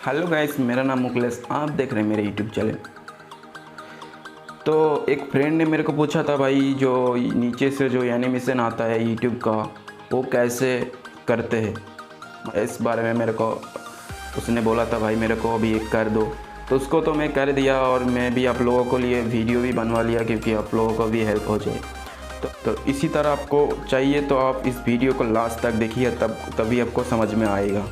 Hello guys, मेरा नाम मुकलेश, आप देख रहे हैं मेरे यूट्यूब चैनल। तो एक फ्रेंड ने मेरे को पूछा था भाई, जो नीचे से जो एनिमेशन आता है यूट्यूब का, वो कैसे करते हैं। इस बारे में मेरे को उसने बोला था भाई मेरे को अभी एक कर दो, तो उसको तो मैं कर दिया और मैं भी आप लोगों को लिए वीडियो भी बनवा लिया क्योंकि आप लोगों को भी हेल्प हो जाए। तो इसी तरह आपको चाहिए तो आप इस वीडियो को लास्ट तक देखिए, तभी आपको समझ में आएगा।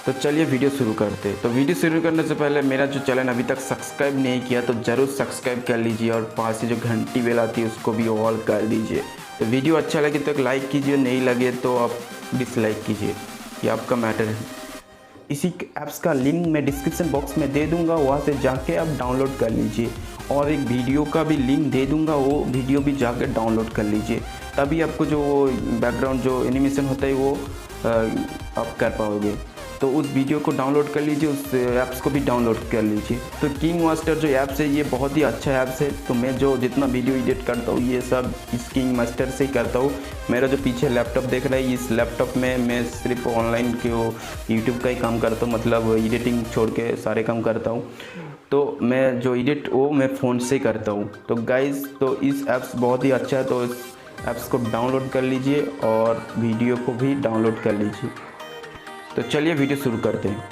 तो चलिए वीडियो शुरू करते हैं। तो वीडियो शुरू करने से पहले मेरा जो चैनल अभी तक सब्सक्राइब नहीं किया तो ज़रूर सब्सक्राइब कर लीजिए और पास से जो घंटी बेल आती है उसको भी ऑल कर दीजिए। तो वीडियो अच्छा लगे तो एक लाइक कीजिए, नहीं लगे तो आप डिसलाइक कीजिए, ये आपका मैटर है। इसी ऐप्स का लिंक मैं डिस्क्रिप्शन बॉक्स में दे दूंगा, वहाँ से जाके आप डाउनलोड कर लीजिए। और एक वीडियो का भी लिंक दे दूंगा, वो वीडियो भी जाके डाउनलोड कर लीजिए, तभी आपको जो वो बैकग्राउंड जो एनिमेशन होता है वो आप कर पाओगे। तो उस वीडियो को डाउनलोड कर लीजिए, उस ऐप्स को भी डाउनलोड कर लीजिए। तो KineMaster जो ऐप्स है ये बहुत ही अच्छा ऐप्स है। तो मैं जो जितना वीडियो एडिट करता हूँ ये सब इस KineMaster से ही करता हूँ। मेरा जो पीछे लैपटॉप देख रहा है, इस लैपटॉप में मैं सिर्फ ऑनलाइन के यूट्यूब का ही काम करता हूँ, मतलब एडिटिंग छोड़ के सारे काम करता हूँ। तो मैं जो एडिट वो मैं फ़ोन से ही करता हूँ। तो गाइज़, तो इस ऐप्स बहुत ही अच्छा है, तो इस ऐप्स को डाउनलोड कर लीजिए और वीडियो को भी डाउनलोड कर लीजिए। तो चलिए वीडियो शुरू करते हैं।